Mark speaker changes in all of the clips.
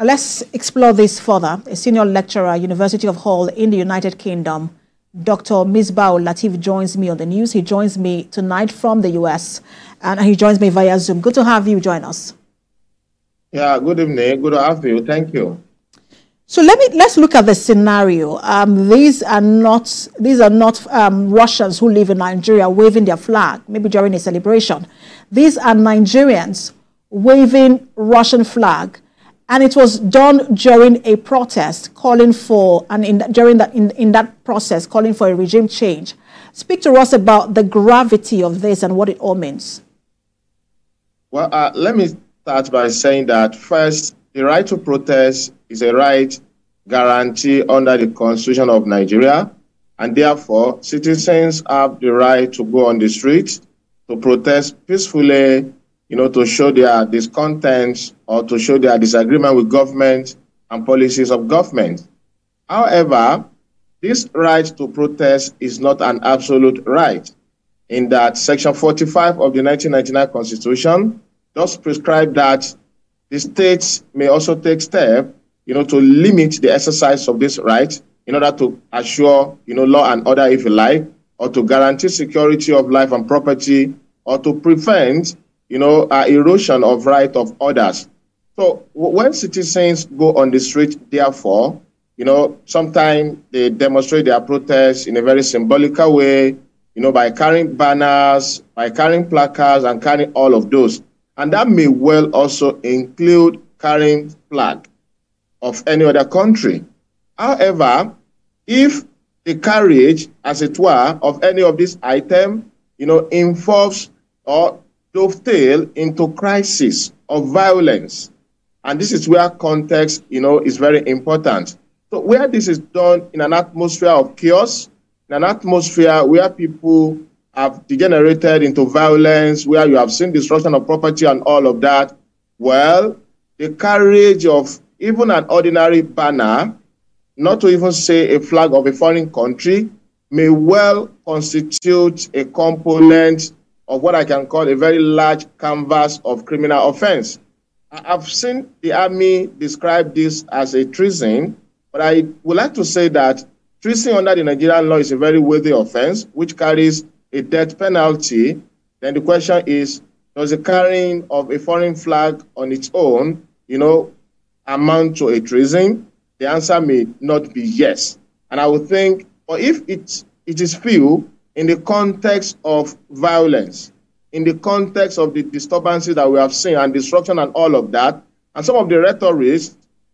Speaker 1: Let's explore this further. A senior lecturer, University of Hull in the United Kingdom, Dr. Misbah Latif joins me on the news. He joins me tonight from the US, and he joins me via Zoom. Good to have you join us.
Speaker 2: Yeah, good evening. Good to have you. Thank you.
Speaker 1: So let's look at the scenario. These are not Russians who live in Nigeria waving their flag, maybe during a celebration. These are Nigerians waving Russian flag, and it was done during a protest calling for, and in that process calling for a regime change. Speak to us about the gravity of this and what it all means.
Speaker 2: Well, let me start by saying that first, the right to protest is a right guaranteed under the Constitution of Nigeria, and therefore citizens have the right to go on the streets to protest peacefully, to show their discontent or to show their disagreement with government and policies of government. However, this right to protest is not an absolute right, in that Section 45 of the 1999 Constitution does prescribe that the states may also take steps, to limit the exercise of this right in order to assure, law and order, if you like, or to guarantee security of life and property, or to prevent, erosion of right of others. So when citizens go on the street, therefore, sometimes they demonstrate their protest in a very symbolical way, by carrying banners, by carrying placards, and carrying all of those. And that may well also include carrying flag of any other country. However, if the carriage, as it were, of any of these items, involves or dovetail into crisis or violence, and this is where context, is very important. So where this is done in an atmosphere of chaos, in an atmosphere where people have degenerated into violence, where you have seen destruction of property and all of that, well, the carriage of even an ordinary banner, not to even say a flag of a foreign country, may well constitute a component of what I can call a very large canvas of criminal offense. I've seen the army describe this as a treason, but I would like to say that treason under the Nigerian law is a very weighty offense, which carries a death penalty. Then the question is, does the carrying of a foreign flag on its own, amount to a treason? The answer may not be yes. And I would think, or if it is few in the context of violence, in the context of the disturbances that we have seen and destruction and all of that, and some of the rhetoric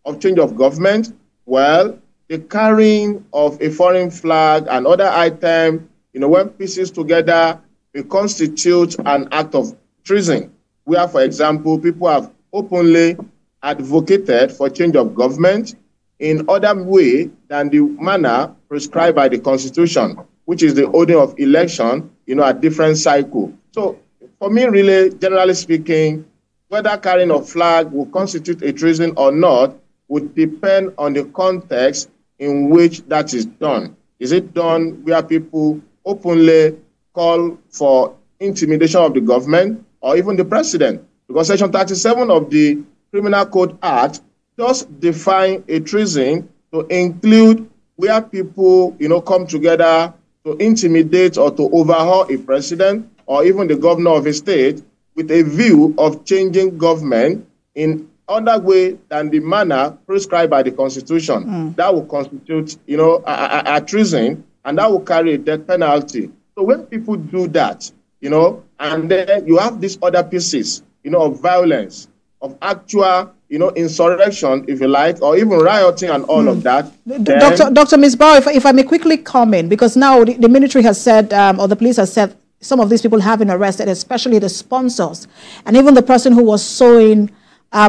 Speaker 2: of change of government, well, the carrying of a foreign flag and other items, when pieces together, will constitute an act of treason, where, for example, people have openly advocated for change of government in other way than the manner prescribed by the Constitution, which is the order of election, at different cycle. So for me, really, generally speaking, whether carrying a flag will constitute a treason or not would depend on the context in which that is done. Is it done where people openly call for intimidation of the government or even the president? Because Section 37 of the Criminal Code Act does define a treason to include where people, come together to intimidate or to overhaul a president or even the governor of a state with a view of changing government in other way than the manner prescribed by the Constitution. That will constitute, a treason, and that will carry a death penalty. So when people do that, and then you have these other pieces, of violence, of actual, insurrection, if you like, or even rioting and all of that.
Speaker 1: Dr. Misbah, if I may quickly comment, because now the military has said, or the police has said, some of these people have been arrested, especially the sponsors, and even the person who was sewing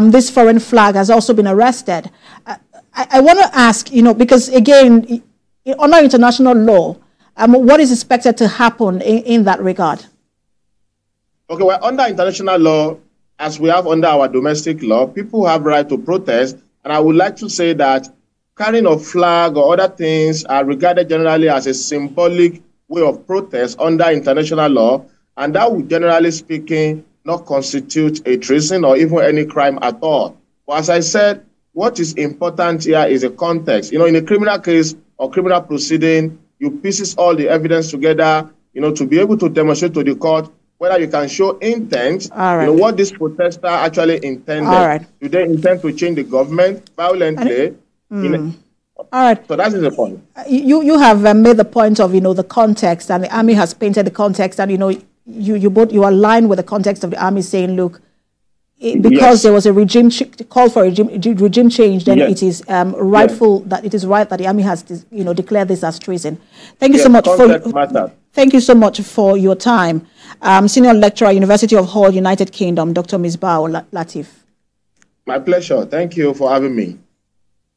Speaker 1: this foreign flag has also been arrested. I want to ask, because again, under international law, what is expected to happen in that regard?
Speaker 2: Okay, well, under international law, as we have under our domestic law, people have right to protest. And I would like to say that carrying a flag or other things are regarded generally as a symbolic way of protest under international law. And that would, generally speaking, not constitute a treason or even any crime at all. But as I said, what is important here is a context. You know, in a criminal case or criminal proceeding, you pieces all the evidence together, you know, to be able to demonstrate to the court whether you can show intent,
Speaker 1: all right,
Speaker 2: you know, what this protester actually intended.
Speaker 1: All right.
Speaker 2: Do they intend to change the government violently?
Speaker 1: All right.
Speaker 2: So that is the point.
Speaker 1: You have made the point of, you know, the context, and the army has painted the context, and, you know, you align with the context of the army saying, look, because there was a call for a regime change, then it is rightful that it is right that the army has, you know, declared this as treason. Thank you so much thank you so much for your time, Senior Lecturer, University of Hull, United Kingdom, Dr. Misbah Latif.
Speaker 2: My pleasure. Thank you for having me.